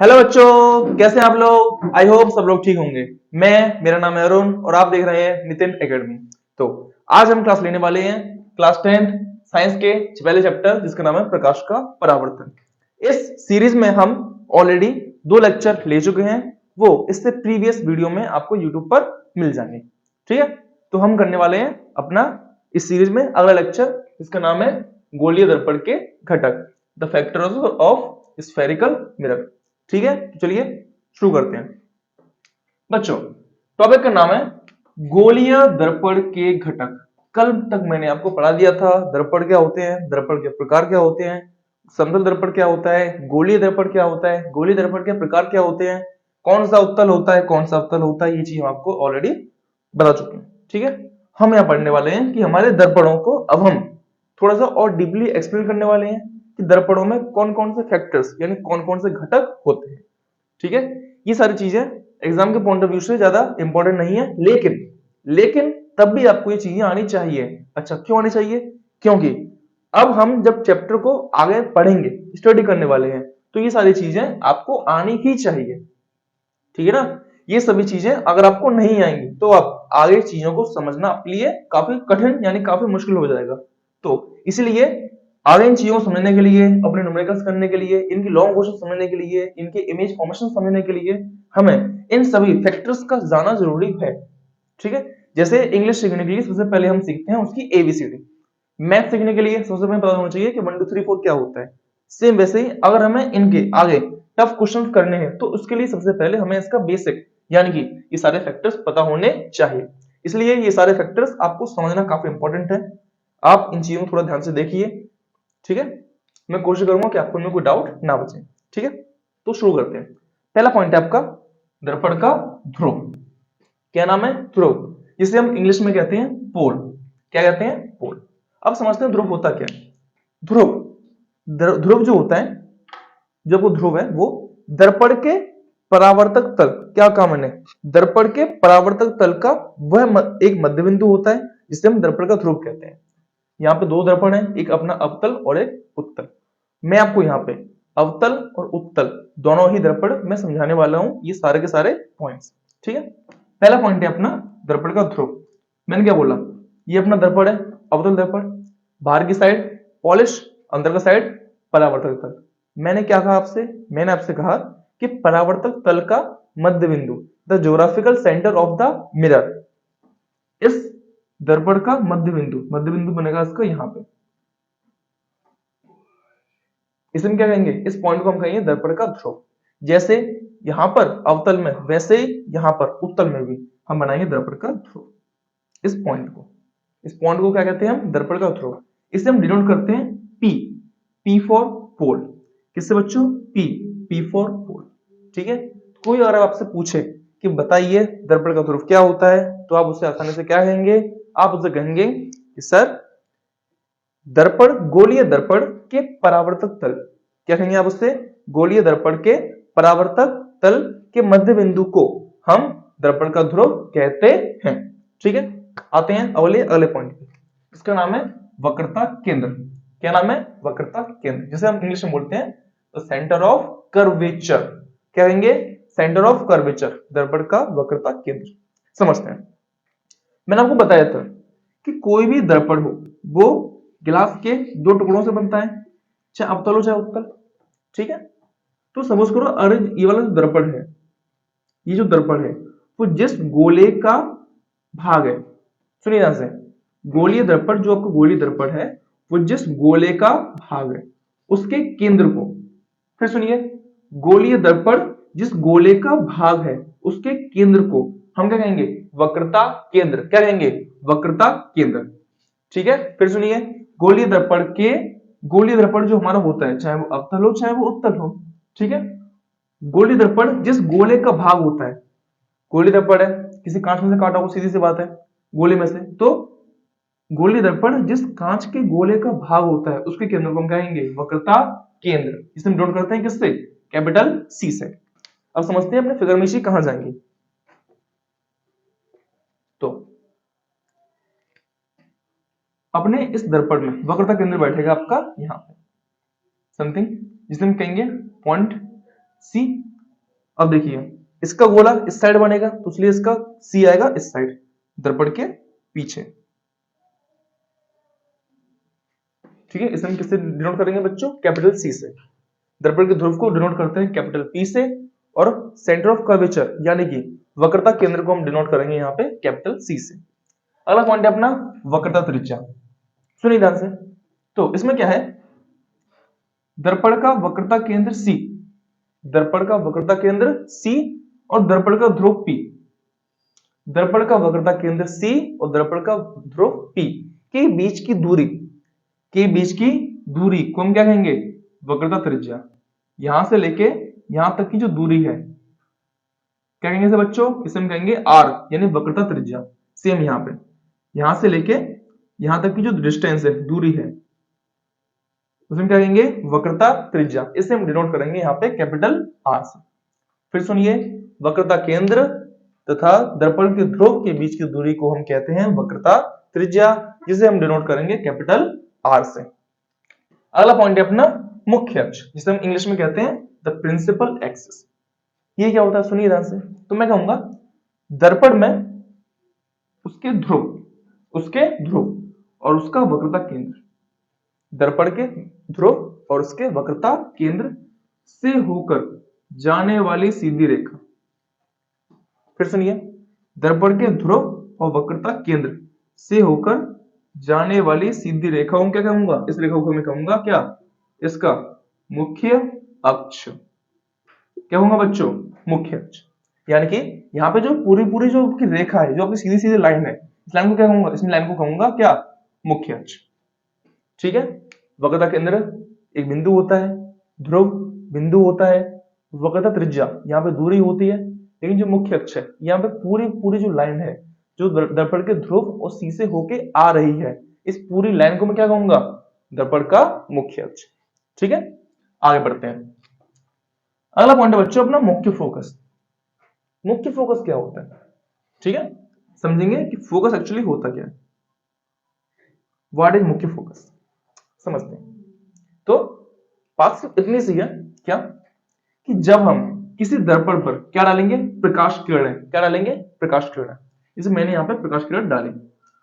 Hello बच्चों, कैसे हैं आप लोग। आई होप सब लोग ठीक होंगे। मेरा नाम है अरुण और आप देख रहे हैं नितिन एकेडमी। तो आज हम क्लास लेने वाले हैं क्लास 10 साइंस के पहले चैप्टर जिसका नाम है प्रकाश का परावर्तन। इस सीरीज में हम ऑलरेडी 2 लेक्चर ले चुके हैं। वो इससे प्रीवियस वीडियो में आपको यूट्यूब पर मिल जाएंगे। ठीक है, तो हम करने वाले हैं अपना इस सीरीज में अगला लेक्चर जिसका नाम है गोलीय दर्पण के घटक, the factors of spherical mirror. ठीक है, तो चलिए शुरू करते हैं। बच्चों, टॉपिक का नाम है गोलीय दर्पण के घटक। कल तक मैंने आपको पढ़ा दिया था दर्पण क्या होते हैं, दर्पण के प्रकार क्या होते हैं, समतल दर्पण क्या होता है, गोलीय दर्पण क्या होता है, गोलीय दर्पण के प्रकार क्या होते हैं, कौन सा उत्तल होता है, कौन सा अवतल होता है। ये चीज हम आपको ऑलरेडी बता चुके हैं। ठीक है, हम यहाँ पढ़ने वाले हैं कि हमारे दर्पणों को अब हम थोड़ा सा और डीपली एक्सप्लेन करने वाले हैं कि दर्पणों में कौन कौन से फैक्टर्स यानी कौन कौन से घटक होते हैं। ठीक है, ये सारी चीजें एग्जाम के पॉइंट ऑफ व्यू से ज्यादा इंपॉर्टेंट नहीं है, लेकिन तब भी आपको ये चीजें आनी चाहिए। अच्छा, क्यों आनी चाहिए? क्योंकि अब हम जब चैप्टर को आगे पढ़ेंगे, स्टडी करने वाले हैं, तो ये सारी चीजें आपको आनी ही चाहिए। ठीक है ना, ये सभी चीजें अगर आपको नहीं आएंगी तो आप आगे चीजों को समझना आपके लिए काफी कठिन यानी काफी मुश्किल हो जाएगा। तो इसलिए आगे इन चीजों को समझने के लिए, अपने न्यूमेरिकल्स करने के लिए, इनकी लॉन्ग क्वेश्चन समझने के लिए, इनके इमेज फॉर्मेशन समझने के लिए हमें इन सभी फैक्टर्स का जाना जरूरी है। ठीक है, जैसे इंग्लिश सीखने के लिए सबसे पहले हम सीखते हैं उसकी एबीसीडी। मैथ सीखने के लिए सबसे पहले पता होना चाहिए कि 1 2 3 4 क्या होता है। सेम वैसे ही अगर हमें इनके आगे टफ क्वेश्चन करने हैं तो उसके लिए सबसे पहले हमें इसका बेसिक यानी कि ये सारे फैक्टर्स पता होने चाहिए। इसलिए ये सारे फैक्टर्स आपको समझना काफी इंपॉर्टेंट है। आप इन चीजों को थोड़ा ध्यान से देखिए। ठीक है, मैं कोशिश करूंगा कि आपको इनमें कोई डाउट ना बचे। ठीक है, तो शुरू करते हैं। पहला पॉइंट है आपका दर्पण का ध्रुव। क्या नाम है? ध्रुव, जिसे हम इंग्लिश में कहते हैं पोल। क्या कहते हैं? पोल। अब समझते हैं ध्रुव होता क्या है। ध्रुव ध्रुव जो होता है, जब वो ध्रुव है वो दर्पण के परावर्तक तल, क्या काम मैंने, दर्पण के परावर्तक तल का वह एक मध्य बिंदु होता है जिसे हम दर्पण का ध्रुव कहते हैं। यहाँ पे 2 दर्पण है, एक अपना अवतल और एक उत्तल। मैं आपको यहाँ पे अवतल और उत्तल दोनों ही दर्पण मैं समझाने वाला हूं, ये सारे के सारे पॉइंट्स। ठीक है, पहला पॉइंट है अपना दर्पण का ध्रुव। मैंने क्या बोला, ये अपना दर्पण है, अवतल दर्पण, बाहर की साइड पॉलिश, अंदर का साइड परावर्तक तल। मैंने क्या कहा आपसे, मैंने आपसे कहा कि परावर्तक तल का मध्य बिंदु, the geographical centre of the mirror, इस दर्पण का मध्य बिंदु बनेगा इसका यहाँ पे। इसमें क्या कहेंगे, इस पॉइंट को हम कहेंगे दर्पण का ध्रुव। जैसे यहां पर अवतल में वैसे ही यहां पर उत्तल में भी हम बनाएंगे दर्पण का ध्रुव। इस पॉइंट को क्या कहते हैं हम, दर्पण का ध्रुव। इसे हम डिनोट करते हैं पी, पी फॉर पोल। किससे बच्चों? पी, पी फॉर पोल। ठीक है, कोई अगर आपसे पूछे कि बताइए दर्पण का ध्रुव क्या होता है, तो आप उससे आसानी से क्या कहेंगे, आप उससे कहेंगे कि सर दर्पण, गोलीय दर्पण के परावर्तक तल। क्या कहेंगे आप उससे? गोलीय दर्पण के परावर्तक तल के मध्य बिंदु को हम दर्पण का ध्रुव कहते हैं। ठीक है, आते हैं अगले पॉइंट पे। इसका नाम है वक्रता केंद्र। क्या नाम है? वक्रता केंद्र, जिसे हम इंग्लिश में बोलते हैं तो सेंटर ऑफ कर्वेचर। क्या कहेंगे? सेंटर ऑफ कर्वेचर, दर्पण का वक्रता केंद्र। समझते हैं, मैंने आपको बताया था कि कोई भी दर्पण हो वो गिलास के 2 टुकड़ों से बनता है, चाहे अवतल हो चाहे उत्तल। ठीक है, तो सपोज करो अरे ये वाला जो दर्पण है, ये जो दर्पण है वो जिस गोले का भाग है, सुनिए ध्यान से, गोलीय दर्पण जो आपका गोलीय दर्पण है वो जिस गोले का भाग है उसके केंद्र को, फिर सुनिए, गोलीय दर्पण जिस गोले का भाग है उसके केंद्र को हम क्या कहेंगे? वक्रता केंद्र। क्या कहेंगे? वक्रता केंद्र। ठीक है, फिर सुनिए, गोलीय दर्पण के, गोलीय दर्पण जो हमारा होता है चाहे वो अवतल हो चाहे वो उत्तल हो। ठीक है, गोलीय दर्पण जिस गोले का भाग होता है, गोलीय दर्पण है, किसी कांच में से काटा हो, सीधी सी बात है, गोले में से, तो गोलीय दर्पण जिस कांच के गोले का भाग होता है उसके केंद्र को हम कहेंगे वक्रता केंद्र। इसे हम नोट करते हैं किससे? कैपिटल सी से। अब समझते हैं अपने फिगर में सी कहां जाएंगे। तो अपने इस दर्पण में वक्रता केंद्र बैठेगा आपका यहां पे, समथिंग जिसे हम कहेंगे पॉइंट सी। अब देखिए इसका गोला इस साइड बनेगा तो इसलिए इसका सी आएगा इस साइड, दर्पण के पीछे। ठीक है, इसे हम किससे डिनोट करेंगे बच्चों? कैपिटल सी से। दर्पण के ध्रुव को डिनोट करते हैं कैपिटल पी से, और सेंटर ऑफ कर्वेचर यानी कि वक्रता केंद्र को हम डिनोट करेंगे यहाँ पे कैपिटल सी से। अगला पॉइंट है अपना वक्रता त्रिज्या। सुनिए ध्यान से, तो इसमें क्या है, दर्पण का वक्रता केंद्र सी, दर्पण का वक्रता केंद्र सी और दर्पण का ध्रुव पी, दर्पण का वक्रता केंद्र सी और दर्पण का ध्रुव पी के बीच की दूरी, के बीच की दूरी को हम क्या कहेंगे? वक्रता त्रिज्या। यहां से लेके यहां तक की जो दूरी है क्या कहेंगे इसे बच्चों? इसे हम कहेंगे आर यानी वक्रता त्रिज्या। सेम यहां पे, यहां से लेके यहां तक की जो डिस्टेंस है, दूरी है, उसे हम क्या कहेंगे? वक्रता त्रिज्या। इसे हम डिनोट करेंगे यहाँ पे कैपिटल आर से। फिर सुनिए, वक्रता केंद्र तथा दर्पण के ध्रुव के बीच की दूरी को हम कहते हैं वक्रता त्रिज्या, जिसे हम डिनोट करेंगे कैपिटल आर से। अगला पॉइंट है अपना मुख्य अक्ष, जिसे हम इंग्लिश में कहते हैं द प्रिंसिपल एक्सिस। ये क्या होता है सुनिए ध्यान से, तो मैं कहूंगा दर्पण में उसके ध्रुव और उसका वक्रता केंद्र, दर्पण के ध्रुव और उसके वक्रता केंद्र से होकर जाने वाली सीधी रेखा। फिर सुनिए, दर्पण के ध्रुव और वक्रता केंद्र से होकर जाने वाली सीधी रेखा को क्या कहूंगा? इस रेखा को मैं कहूंगा क्या? इसका मुख्य अक्ष। क्या होगा बच्चों? मुख्य अक्ष। यानी कि यहाँ पे जो पूरी जो आपकी रेखा है, जो आपकी सीधी सीधी लाइन है, इस लाइन को क्या कहूंगा? इस लाइन को कहूंगा क्या? मुख्य अक्ष। ठीक है, वक्रता केंद्र एक बिंदु होता है, ध्रुव बिंदु होता है, वक्रता त्रिज्या यहाँ पे दूरी होती है, लेकिन जो मुख्य अक्ष है यहाँ पे पूरी जो लाइन है जो दर्पण के ध्रुव और सी से होके आ रही है, इस पूरी लाइन को मैं क्या कहूंगा? दर्पण का मुख्य अक्ष। ठीक है, आगे बढ़ते हैं। अगला पॉइंट है बच्चों अपना मुख्य फोकस। मुख्य फोकस क्या होता है? ठीक है, समझेंगे कि फोकस एक्चुअली होता क्या है। व्हाट इज मुख्य फोकस, समझते हैं। तो बात सिर्फ इतनी सी है क्या, कि जब हम किसी दर्पण पर क्या डालेंगे? प्रकाश किरणें। क्या डालेंगे? प्रकाश किरणें। जैसे मैंने यहाँ पे प्रकाश किरण डाली,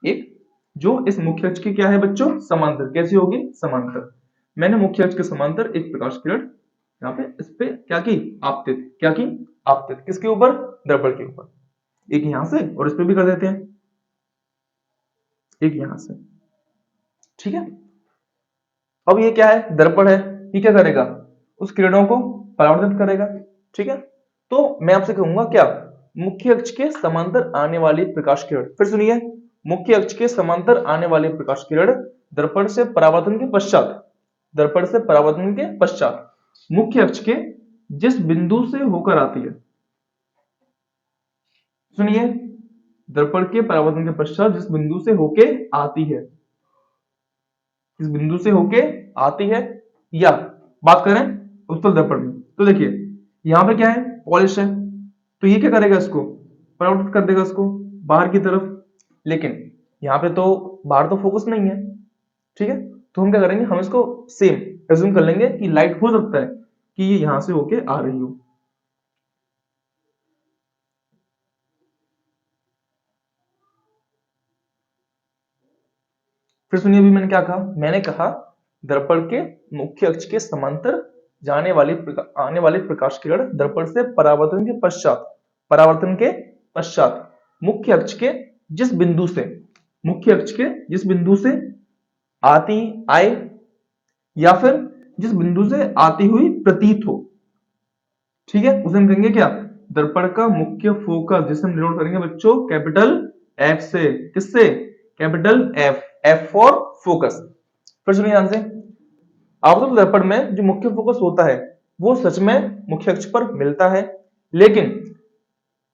एक जो इस मुख्य अक्ष की क्या है बच्चों? समांतर। कैसी होगी? समांतर। मैंने मुख्य अक्ष के समांतर एक प्रकाश किरण यहाँ पे इस पे क्या की? आपतित। क्या की? आपतित। किसके ऊपर? दर्पण के ऊपर। एक यहां से और इस पे भी कर देते हैं, एक यहां से। ठीक है, अब ये क्या है? दर्पण है, ये क्या करेगा? उस किरणों को परावर्तित करेगा। ठीक है, तो मैं आपसे कहूंगा क्या? मुख्य अक्ष के समांतर आने वाली प्रकाश किरण। फिर सुनिए, मुख्य अक्ष के समांतर आने वाली प्रकाश किरण दर्पण से परावर्तन के पश्चात, दर्पण से परावर्तन के पश्चात मुख्य अक्ष के जिस बिंदु से होकर आती है, सुनिए, दर्पण के परावर्तन के पश्चात जिस बिंदु से होके आती है, इस बिंदु से होके आती है, या बात करें उत्तल दर्पण में, तो देखिए यहां पे क्या है? पॉलिश है, तो ये क्या करेगा? इसको परावर्तित कर देगा इसको बाहर की तरफ। लेकिन यहाँ पे तो बाहर तो फोकस नहीं है। ठीक है, तो हम क्या करेंगे? हम इसको सेम एज्यूम कर लेंगे कि लाइट हो सकता है कि ये यहां से होके आ रही हो। फिर सुनिए, अभी मैंने क्या कहा? मैंने कहा दर्पण के मुख्य अक्ष के समांतर आने वाली प्रकाश किरण दर्पण से परावर्तन के पश्चात मुख्य अक्ष के जिस बिंदु से, मुख्य अक्ष के जिस बिंदु से आए या फिर जिस बिंदु से आती हुई प्रतीत हो, ठीक है, उसे हम कहेंगे क्या? दर्पण का मुख्य फोकस, जिसे हम डिनोट करेंगे बच्चों कैपिटल एफ से। किससे? Capital F. F for focus. फिर सुनिए ध्यान से, अवतल दर्पण में जो मुख्य फोकस होता है वो सच में मुख्य अक्ष पर मिलता है, लेकिन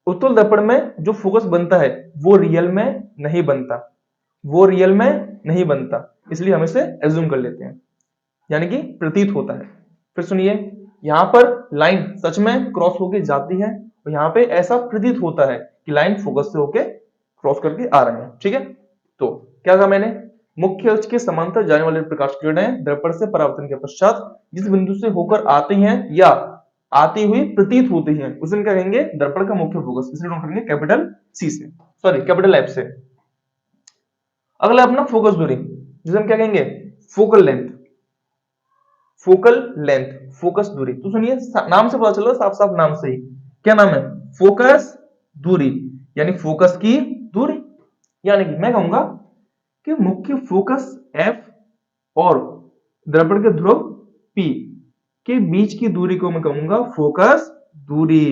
उत्तल दर्पण में जो फोकस बनता है वो रियल में नहीं बनता, वो रियल में नहीं बनता, इसलिए हम इसे एज्यूम कर लेते हैं, यानी कि प्रतीत होता है। फिर सुनिए, यहां पर लाइन सच में क्रॉस होके जाती है और यहां पे ऐसा प्रतीत होता है कि लाइन फोकस से होके क्रॉस करके आ रहे हैं। ठीक है, तो क्या कहा मैंने? मुख्य अक्ष के समांतर जाने वाले प्रकाश किरणें दर्पण से परावर्तन के पश्चात जिस बिंदु से होकर आती हैं या आती हुई प्रतीत होती है उसे हम क्या कहेंगे, दर्पण का मुख्य फोकस। इसे नोट करेंगे कैपिटल सी से, सॉरी कैपिटल एफ से। अगला अपना फोकस दूरी, जिसे हम क्या कहेंगे, focal length. Focal length, focus दूरी। तो सुनिए, नाम से पता चल रहा है, साफ साफ नाम से ही क्या नाम है, फोकस दूरी, यानी फोकस की दूरी। यानी कि मैं कहूंगा कि मुख्य फोकस F और दर्पण के ध्रुव P के बीच की दूरी को मैं कहूंगा फोकस दूरी।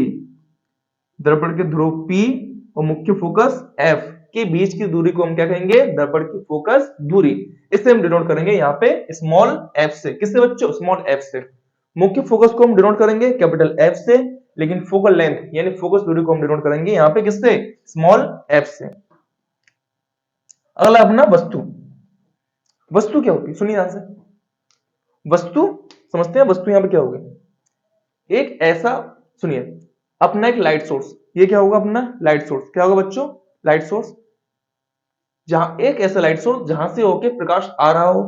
दर्पण के ध्रुव P और मुख्य फोकस F के बीच की दूरी को हम क्या कहेंगे, दर्पण की फोकस दूरी। इससे हम डिनोट करेंगे यहाँ पे स्मॉल f से। किससे बच्चों, स्मॉल f से। मुख्य फोकस को हम डिनोट करेंगे कैपिटल F से, लेकिन फोकल लेंथ यानी फोकस दूरी को हम डिनोट करेंगे यहाँ पे किससे, स्मॉल f से। अगला अपना वस्तु। वस्तु क्या होती है, सुनिए ध्यान से। वस्तु समझते हैं, वस्तु यहाँ पे क्या होगी, एक ऐसा, सुनिए, अपना एक लाइट सोर्स। ये क्या होगा, अपना लाइट सोर्स। क्या होगा बच्चों, लाइट सोर्स। जहां एक ऐसा लाइट सोर्स जहां से होके प्रकाश आ रहा हो।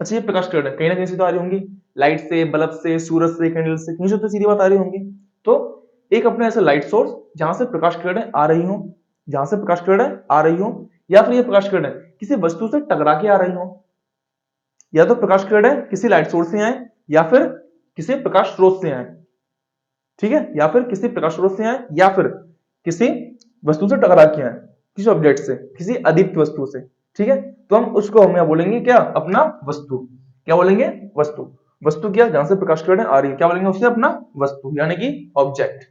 अच्छा, ये प्रकाश किरण कहीं ना कहीं से तो आ रही होंगी, लाइट से, बल्ब से, सूरज से, कैंडल से, कहीं से तो सीधी बात आ रही होंगी। तो एक अपना ऐसा लाइट सोर्स जहां से प्रकाश किरणें आ रही हो, जहां से प्रकाश किरणें आ रही हो, या फिर ये प्रकाश किरणें किसी वस्तु से टकरा के आ रही हो। या तो प्रकाश किरणें किसी लाइट सोर्स से आए, या फिर किसी प्रकाश स्रोत से आए, ठीक है, या फिर किसी प्रकाश स्रोत से आए, या फिर किसी वस्तु से टकरा के आए, किसी ऑब्जेक्ट से, किसी अदीप्त वस्तु से, ठीक है। तो हम उसको हम यहाँ बोलेंगे क्या, अपना वस्तु। क्या बोलेंगे, वस्तु। वस्तु क्या, जहां से प्रकाश किरणें आ रही है, क्या बोलेंगे उससे, अपना वस्तु, यानी कि ऑब्जेक्ट।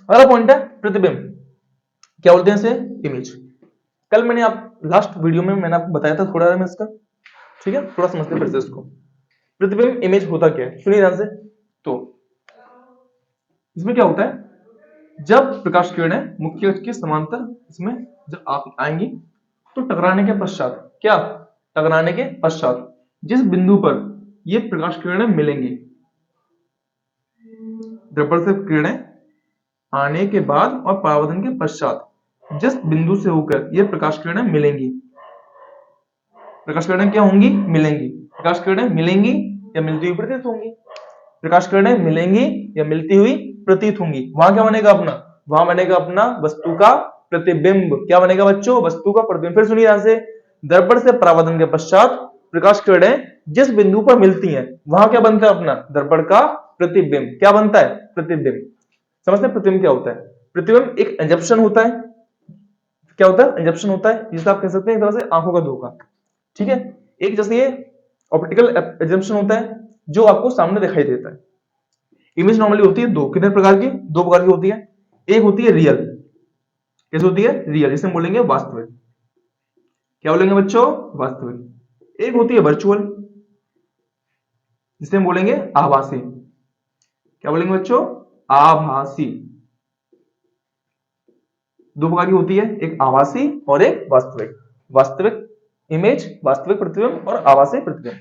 अगला पॉइंट है प्रतिबिंब। क्या बोलते हैं इसे, इमेज। कल मैंने आप लास्ट वीडियो में मैंने आपको बताया था थोड़ा में इसका, ठीक है, थोड़ा समझते हैं फिर से इसको। प्रतिबिंब इमेज होता क्या है, सुनिए ध्यान से। तो इसमें क्या होता है, जब प्रकाश किरणें मुख्य अक्ष के समांतर इसमें जब आप आएंगी, तो टकराने के पश्चात, क्या, टकराने के पश्चात जिस बिंदु पर ये प्रकाश किरणें मिलेंगी, दर्पण से किरणें आने के बाद और परावर्तन के पश्चात जिस बिंदु से होकर ये प्रकाश किरणें मिलेंगी, प्रकाश किरणें क्या होंगी, मिलेंगी। प्रकाश किरणें मिलेंगी या मिलती हुई प्रतीत होंगी, प्रकाश किरणें मिलेंगी या मिलती हुई प्रतीत होंगी। वहां क्या बनेगा अपना, वहां बनेगा अपना वस्तु का प्रतिबिंब। क्या बनेगा बच्चों, वस्तु का प्रतिबिंब। फिर सुनिए यहां से, दर्पण से परावर्तन के पश्चात प्रकाश किरणें जिस बिंदु पर मिलती हैं, वहां क्या बनता है अपना, दर्पण का प्रतिबिंब। क्या बनता है, प्रतिबिंब। समझते हैं प्रतिबिंब क्या होता है। प्रतिबिंब एक एंजप्शन होता है। क्या होता है, एंजप्शन होता है, जिसे आप कह सकते हैं एक तरह से आंखों का धोखा, ठीक है। एक जैसे ये ऑप्टिकल एग्जाम्पशन होता है जो आपको सामने दिखाई देता है। इमेज नॉर्मली होती है दो, कितने प्रकार की, दो प्रकार की होती है। एक होती है रियल, कैसे होती है, रियल, इसे हम बोलेंगे वास्तविक। क्या बोलेंगे बच्चों, वास्तविक। एक होती है वर्चुअल, जिसे हम बोलेंगे आभासी। क्या बोलेंगे बच्चों, आभासी। दो प्रकार की होती है, एक आभासी और एक वास्तविक। वास्तविक इमेज, वास्तविक प्रतिबिंब और आभासी प्रतिबिंब।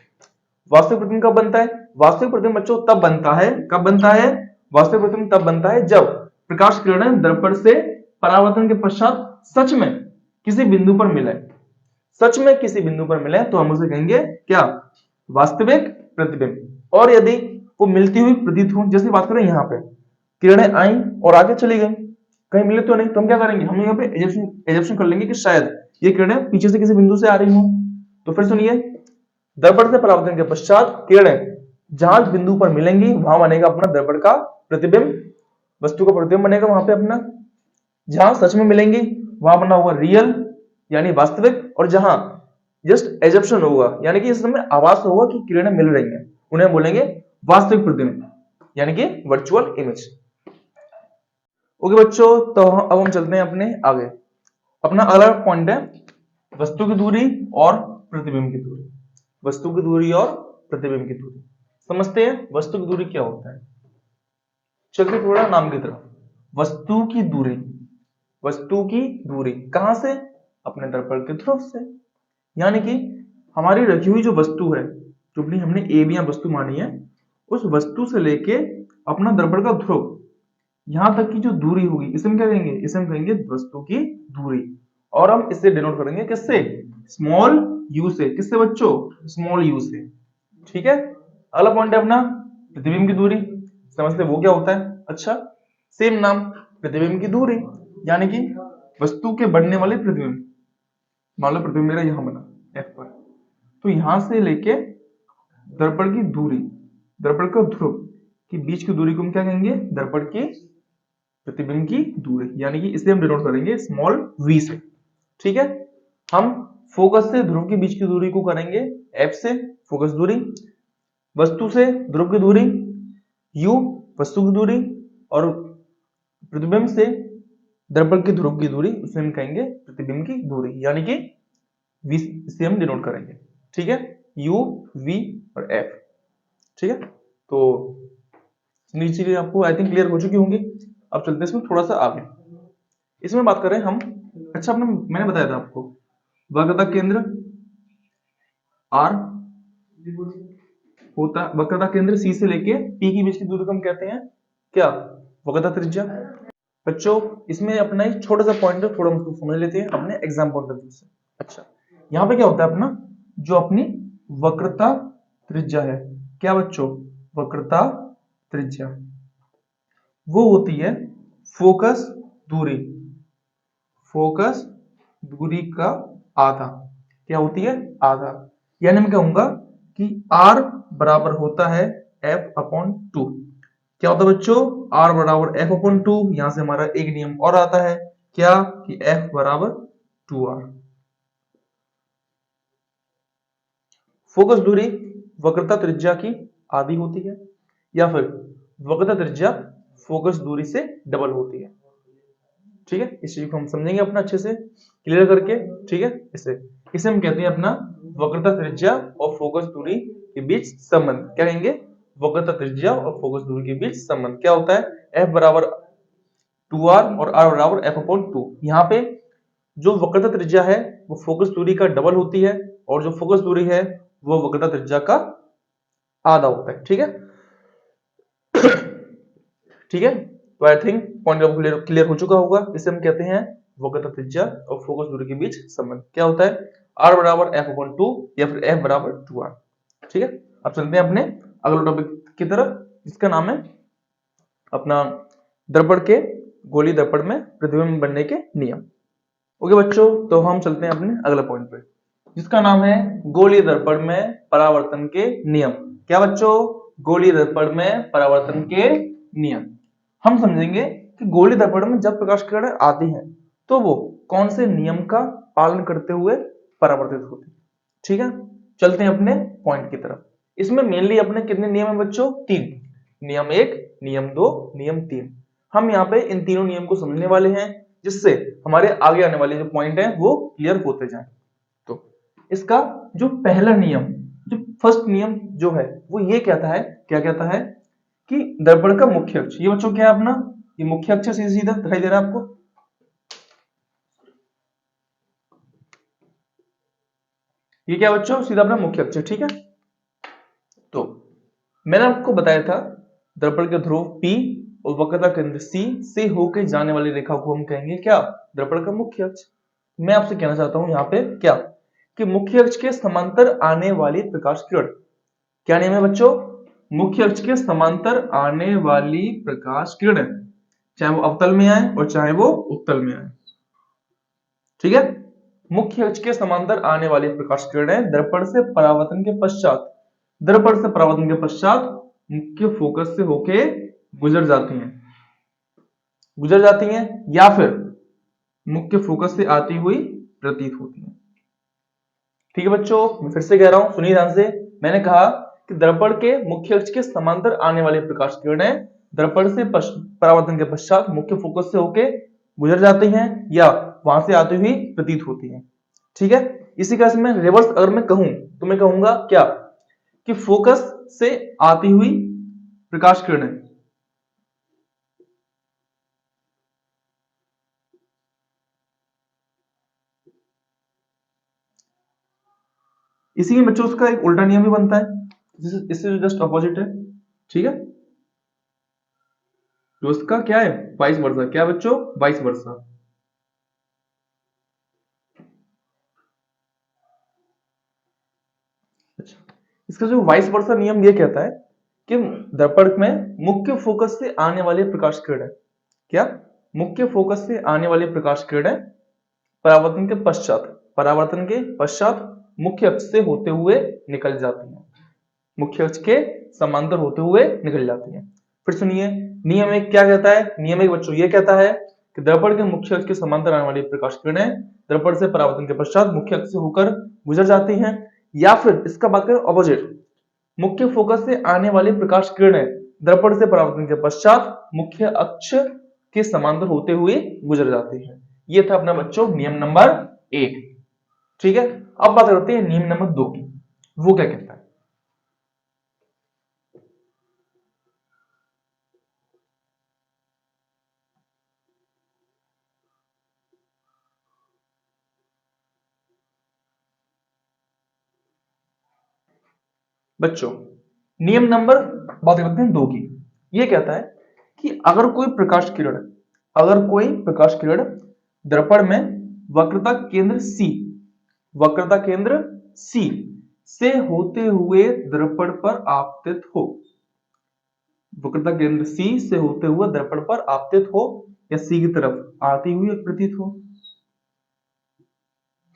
वास्तविक प्रतिबिंब कब बनता है, वास्तविक प्रतिबिंब बच्चों तब बनता है, कब बनता है, वास्तविक प्रतिबिंब तब बनता है जब प्रकाश किरणें दर्पण से परावर्तन के पश्चात सच में किसी बिंदु पर मिले। सच में किसी बिंदु पर मिले तो हम उसे कहेंगे क्या, वास्तविक प्रतिबिंब। और यदि वो मिलती हुई प्रतीत हो, जैसे बात करें यहाँ पे किरणें आई और आगे चली गई, कहीं मिले तो नहीं, तो हम क्या करेंगे, हम यहाँ पे एजम्पशन कर लेंगे कि शायद ये किरणें पीछे से किसी बिंदु से आ रही हो। तो फिर सुनिए, दर्पण से परावर्तन के पश्चात किरणें जहां बिंदु पर मिलेंगी वहां बनेगा अपना दर्पण का प्रतिबिंब, वस्तु का प्रतिबिंब बनेगा वहां पे अपना। जहां सच में मिलेंगी वहां बना होगा रियल यानी वास्तविक, और जहां जस्ट एजप्शन होगा यानी कि इस समय आभास होगा कि किरणें मिल रही हैं, उन्हें बोलेंगे वास्तविक प्रतिबिंब यानी कि वर्चुअल इमेज। ओके बच्चों, तो अब हम चलते हैं अपने आगे। अपना अगला पॉइंट है वस्तु की दूरी और प्रतिबिंब की दूरी। वस्तु की दूरी और प्रतिबिंब की दूरी समझते हैं। वस्तु की दूरी क्या होता है, चलिए थोड़ा नाम की तरफ। वस्तु की दूरी, वस्तु की दूरी कहां से, अपने दर्पण के ध्रुव से। यानी कि हमारी रखी हुई जो वस्तु है, जो भी हमने ए बी वस्तु मानी है, उस वस्तु से लेके अपना दर्पण का ध्रुव यहां तक की जो दूरी होगी, इसे हम क्या कहेंगे, इसे हम कहेंगे वस्तु की दूरी। और हम इसे डिनोट करेंगे किससे, स्मॉल यू से। किससे बच्चों, स्मॉल यू से, ठीक है। अगला पॉइंट है अपना प्रतिबिंब की दूरी। समझते वो क्या होता है? अच्छा, सेम नाम, प्रतिबिंब की दूरी, यानी कि वस्तु के बनने वाले प्रतिबिंब। मान लो प्रतिबिंब मेरा यहां बना F पर, तो यहां से लेके दर्पण की दूरी, दर्पण का ध्रुव के बीच की दूरी को हम क्या कहेंगे? दर्पण की प्रतिबिंब की दूरी, यानी कि इसे हम डिनोट करेंगे स्मॉल v से। ठीक है, हम फोकस से ध्रुव के बीच की दूरी को करेंगे f से, फोकस दूरी, वस्तु से ध्रुव की दूरी u, वस्तु की दूरी, और प्रतिबिंब से दर्पण की ध्रुव की दूरी उसे हम कहेंगे प्रतिबिंब की दूरी, यानी कि v से हम डिनोट करेंगे। ठीक है, u, v और f। ठीक है, तो नीचे आपको आई थिंक क्लियर हो चुकी होंगी। अब चलते हैं इसमें थोड़ा सा आगे, इसमें बात करें हम। अच्छा, मैंने बताया था आपको वक्रता केंद्र R होता, वक्रता केंद्र C से लेके P के बीच की दूरी को हम कहते हैं क्या? वक्रता त्रिज्या। बच्चों, इसमें अपना एक छोटा सा पॉइंट है, थोड़ा उसको समझ लेते हैं अपने एग्जाम पॉइंट ऑफ व्यू से। अच्छा, यहाँ पे क्या होता है अपना, जो अपनी वक्रता त्रिज्या है, क्या बच्चों? वक्रता त्रिज्या वो होती है फोकस दूरी, फोकस दूरी का आधा। क्या होती है? आधा। यानी मैं कहूंगा कि R बराबर होता है F/2। क्या होता है बच्चों? R बराबर F/2। यहां से हमारा एक नियम और आता है, क्या? कि F बराबर 2R। फोकस दूरी वक्रता त्रिज्या की आधी होती है, या फिर वक्रता त्रिज्या फोकस दूरी से डबल होती है। ठीक है, इस चीज को हम समझेंगे अपना अच्छे से क्लियर करके। ठीक है, इसे हम कहते हैं अपना वक्रता त्रिज्या और फोकस दूरी के बीच संबंध। क्या कहेंगे? वक्रता त्रिज्या और फोकस दूरी के बीच संबंध क्या होता है? F बराबर 2R और R बराबर F/2। यहाँ पे जो वक्रता त्रिज्या है वो फोकस दूरी का डबल होती है, और जो फोकस दूरी है वो वक्रता त्रिज्या का आधा होता है। ठीक है, ठीक है, तो आई थिंक पॉइंट आपको क्लियर हो चुका होगा। इसे हम कहते हैं वक्रता त्रिज्या और फोकस दूरी के बीच संबंध। क्या होता है? R बराबर F/2 या फिर F बराबर 2R। ठीक है, अब चलते हैं अपने अगले टॉपिक की तरफ, जिसका नाम है अपना दर्पण के, गोलीय दर्पण में प्रतिबिंब बनने के नियम। ओके बच्चों, तो हम चलते हैं अपने अगले पॉइंट पे, जिसका नाम है गोलीय दर्पण में परावर्तन के नियम। क्या बच्चों? गोलीय दर्पण में परावर्तन के नियम। हम समझेंगे कि गोलीय दर्पण में जब प्रकाश किरण आती हैं तो वो कौन से नियम का पालन करते हुए परावर्तित होती है। ठीक है, चलते हैं अपने पॉइंट की तरफ। इसमें मेनली अपने कितने नियम है बच्चों? 3। नियम 1, नियम 2, नियम 3। हम यहाँ पे इन तीनों नियम को समझने वाले हैं, जिससे हमारे आगे आने वाले जो पॉइंट है वो क्लियर होते जाएं। तो इसका जो पहला नियम, जो फर्स्ट नियम जो है वो ये कहता है, क्या कहता है? कि दर्पण का मुख्य अक्ष, ये बच्चों क्या है अपना? ये मुख्य अक्ष सीधा सीधा दिखाई दे रहा है आपको। ये क्या बच्चों? सीधा अपना मुख्य अक्ष। ठीक है, तो मैंने आपको बताया था दर्पण के ध्रुव P और वक्रता केंद्र C से होकर जाने वाली रेखा को हम कहेंगे क्या? दर्पण का मुख्य अक्ष। मैं आपसे कहना चाहता हूं यहाँ पे क्या, कि मुख्य अक्ष के समांतर आने वाली प्रकाश किरण, क्या नियम है बच्चों? मुख्य अक्ष के समांतर आने वाली प्रकाश किरण, चाहे वो अवतल में आए और चाहे वो उत्तल में आए। ठीक है, मुख्य अक्ष के समांतर आने वाली प्रकाश किरणें दर्पण से परावर्तन के पश्चात, दर्पण से परावर्तन के पश्चात मुख्य फोकस से होके गुजर जाती हैं, गुजर जाती हैं, या फिर मुख्य फोकस से आती हुई प्रतीत होती हैं। ठीक है बच्चों, मैं फिर से कह रहा हूं, सुनिए ध्यान से। मैंने कहा कि दर्पण के मुख्य अक्ष के समांतर आने वाली प्रकाश किरणें दर्पण से परावर्तन के पश्चात मुख्य फोकस से होके गुजर जाती हैं या वहां से आती हुई प्रतीत होती हैं। ठीक है, इसी का मैं रिवर्स अगर मैं कहूं तो मैं कहूंगा क्या, कि फोकस से आती हुई प्रकाश किरणें, इसी में बच्चों उसका एक उल्टा नियम भी बनता है, इससे जस्ट अपोजिट है। ठीक है, तो उसका क्या है? Vice versa. क्या बच्चों? Vice versa. अच्छा, इसका जो वाइस वर्सा नियम ये कहता है कि दर्पण में मुख्य फोकस से आने वाली प्रकाश किरण, क्या मुख्य फोकस से आने वाली प्रकाश किरणें परावर्तन के पश्चात मुख्य अक्ष से होते हुए निकल जाती हैं, मुख्य अक्ष के समांतर होते हुए निकल जाती हैं। फिर सुनिए नियम एक क्या कहता है। नियम एक बच्चों ये कहता है कि दर्पण के मुख्य अक्ष के समांतर आने वाली प्रकाश किरणें दर्पण से परावर्तन के पश्चात मुख्य अक्ष से होकर गुजर जाती हैं, या फिर इसका बात करें ऑपोजिट, मुख्य फोकस से आने वाली प्रकाश किरणें दर्पण से परावर्तन के पश्चात मुख्य अक्ष के समांतर होते हुए गुजर जाती हैं। ये था अपना बच्चों नियम नंबर 1। ठीक है, अब बात करते हैं नियम नंबर 2 की। वो क्या कहता है। बच्चों नियम नंबर बात करते हैं 2 की। ये कहता है कि अगर कोई प्रकाश किरण दर्पण में वक्रता केंद्र C से होते हुए दर्पण पर आपतित हो, वक्रता केंद्र C से होते हुए दर्पण पर आपतित हो या C की तरफ आती हुई प्रतीत हो।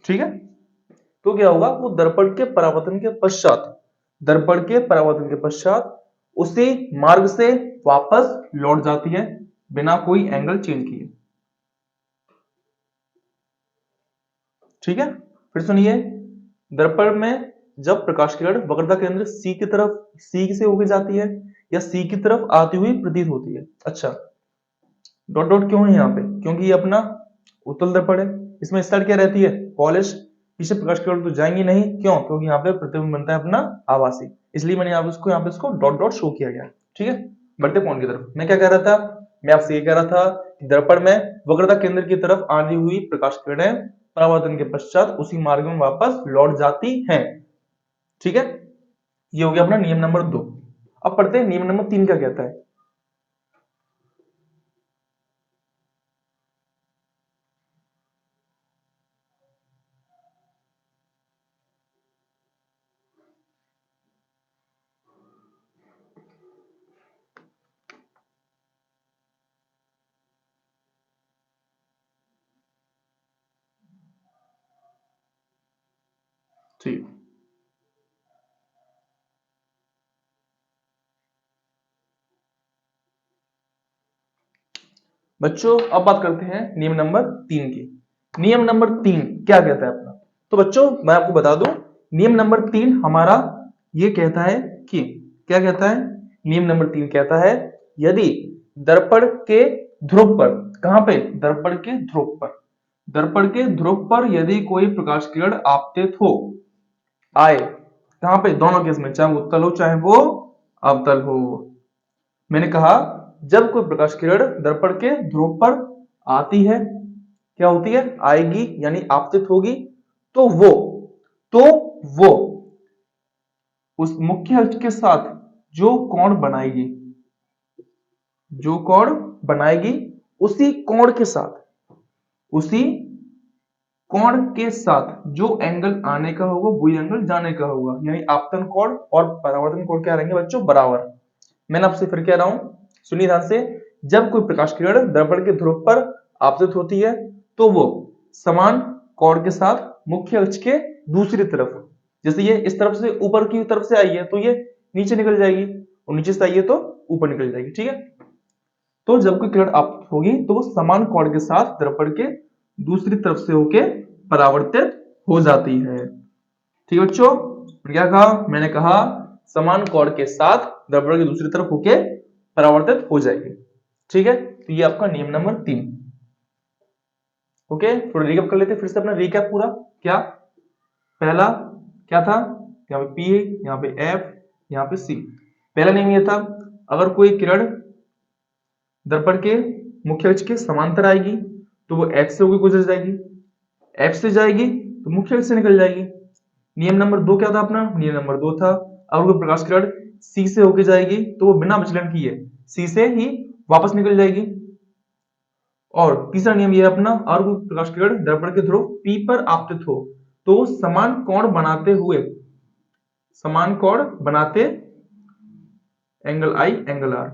ठीक है, तो क्या होगा, वो दर्पण के परावर्तन के पश्चात उसी मार्ग से वापस लौट जाती है बिना कोई एंगल चेंज किए। ठीक है, फिर सुनिए दर्पण में जब प्रकाश किरण वक्रता केंद्र C से होकर जाती है या C की तरफ आती हुई प्रतीत होती है। अच्छा, डॉट डॉट क्यों है यहाँ पे, क्योंकि ये अपना उत्तल दर्पण है, इसमें स्टार्ट क्या रहती है, पॉलिश, पीछे प्रकाश किरण तो जाएंगी नहीं, क्यों, क्योंकि यहाँ पे प्रतिबिंब बनता है अपना आभासी, इसलिए मैंने यहाँ पे इसको डॉट डॉट शो किया गया। ठीक है, बढ़ते पॉइंट की तरफ। मैं क्या कह रहा था, मैं आपसे ये कह रहा था कि दर्पण में वक्रता केंद्र की तरफ आनी हुई प्रकाश किरणें परावर्तन के पश्चात उसी मार्ग में वापस लौट जाती हैं। ठीक है, ये हो गया अपना नियम नंबर 2। अब पढ़ते हैं नियम नंबर 3 क्या कहता है। ठीक, बच्चों अब बात करते हैं नियम नंबर 3 की। नियम नंबर 3 क्या कहता है अपना, तो बच्चों मैं आपको बता दूं, नियम नंबर 3 हमारा ये कहता है कि क्या कहता है, नियम नंबर 3 कहता है यदि दर्पण के ध्रुव पर, कहां पे, दर्पण के ध्रुव पर यदि कोई प्रकाश किरण आपतित हो आए, कहां पे, दोनों केस में, चाहे वो उत्तल हो चाहे वो अवतल हो। मैंने कहा जब कोई प्रकाश किरण दर्पण के ध्रुव पर आती है, क्या होती है, आएगी यानी आपतित होगी, तो तो वो उस मुख्य अक्ष के साथ जो कोण बनाएगी, उसी कोण के साथ जो एंगल आने का होगा वही एंगल जाने का होगा, यानी आपतन कोण और परावर्तन कोण क्या रहेंगे बच्चों, बराबर। मैंने आपसे फिर कह रहा हूं, सुनिए ध्यान से, जब कोई प्रकाश किरण दर्पण के ध्रुव पर आपतित होती है तो वो समान कोण के साथ मुख्य अक्ष के दूसरी तरफ, जैसे ये इस तरफ से ऊपर की तरफ से आई है तो ये नीचे निकल जाएगी, और नीचे से आई है तो ऊपर निकल जाएगी। ठीक है, तो जब कोई किरण आपतित होगी तो वो समान कोण के साथ दर्पण के दूसरी तरफ से होके परावर्तित हो जाती है। ठीक है बच्चों, क्या कहा, मैंने कहा समान कोण के साथ दर्पण की दूसरी तरफ होके परावर्तित हो जाएगी। ठीक है, तो ये आपका नियम नंबर 3। ओके, थोड़ा रिकैप कर लेते हैं फिर से अपना रिकैप पूरा। क्या पहला क्या था, यहाँ पे P है, यहाँ पे F, यहाँ पे C। पहला नियम ये था, अगर कोई किरण दर्पण के मुख्य अक्ष के समांतर आएगी तो वो X से होकर गुजर जाएगी, F से जाएगी तो मुख्य अक्ष से निकल जाएगी। नियम नंबर 2 क्या था अपना, नियम नंबर 2 था अगर कोई प्रकाश किरण C से होकर जाएगी तो वो बिना विचलन किए C से ही वापस निकल जाएगी। और तीसरा नियम यह अपना, अगर कोई प्रकाश किरण दर्पण के ध्रुव P पर आपतित हो तो समान कोण बनाते एंगल आई एंगल आर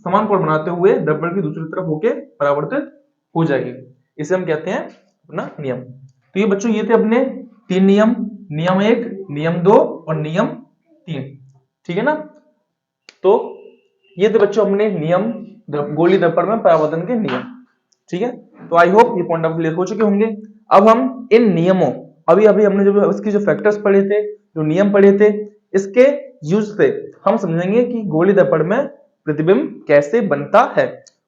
समान कोण बनाते हुए दर्पण की दूसरी तरफ होके परावर्तित हो जाएगी। इसे हम कहते हैं अपना नियम। तो ये बच्चों ये थे अपने 3 नियम, नियम 1, नियम 2 और नियम 3। ठीक है ना। तो ये थे बच्चों अपने नियम गोली दर्पण में परावर्तन के नियम। ठीक है, तो आई होप ये पॉइंट आप क्लियर हो चुके होंगे। अब हम इन नियमों, अभी अभी हमने जो इसके जो फैक्टर्स पढ़े थे, जो नियम पढ़े थे, इसके यूज से हम समझेंगे कि गोली दर्पण में प्रतिबिंब कैसे बनता है,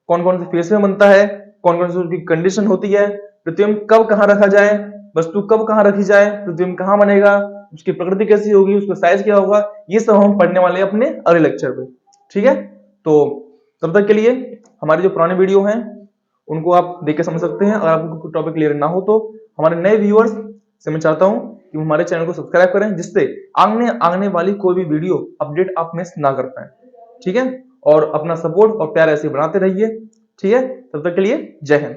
कौन कौन से फेस में बनता है, कौन कौन सी उसकी कंडीशन होती है, प्रतिबिंब कब कहां रखा जाए, वस्तु कब कहां रखी जाए, प्रतिबिंब कहां बनेगा, उसकी प्रकृति कैसी होगी, उसका साइज क्या होगा, ये सब हम पढ़ने वाले हैं अपने अगले लेक्चर में। ठीक है, तो तब तक के लिए हमारे जो पुराने वीडियो हैं उनको आप देख के समझ सकते हैं। अगर आपको टॉपिक क्लियर ना हो तो हमारे नए व्यूअर्स से मैं चाहता हूं कि वो हमारे चैनल को सब्सक्राइब करें, जिससे आने वाली कोई भी वीडियो अपडेट आप मिस ना कर पाए। ठीक है, और अपना सपोर्ट और प्यार ऐसे बनाते रहिए। ठीक है, तब तक के लिए जय हिंद।